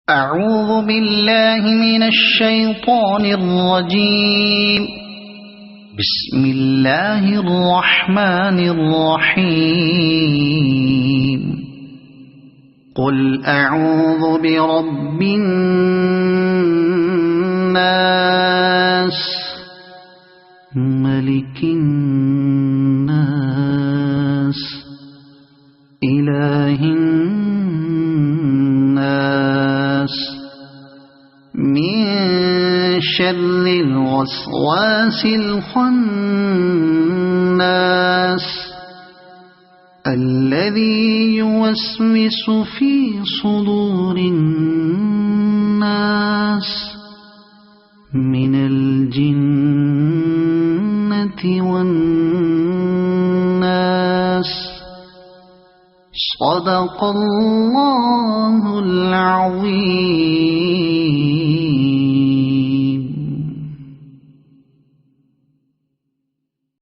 أعوذ بالله من الشيطان الرجيم. بسم الله الرحمن الرحيم. قل أعوذ برب الناس ملك الناس إله الناس من شر الوسواس الخناس الذي يوسوس في صدور الناس من الجنة والناس. صدق الله العظيم.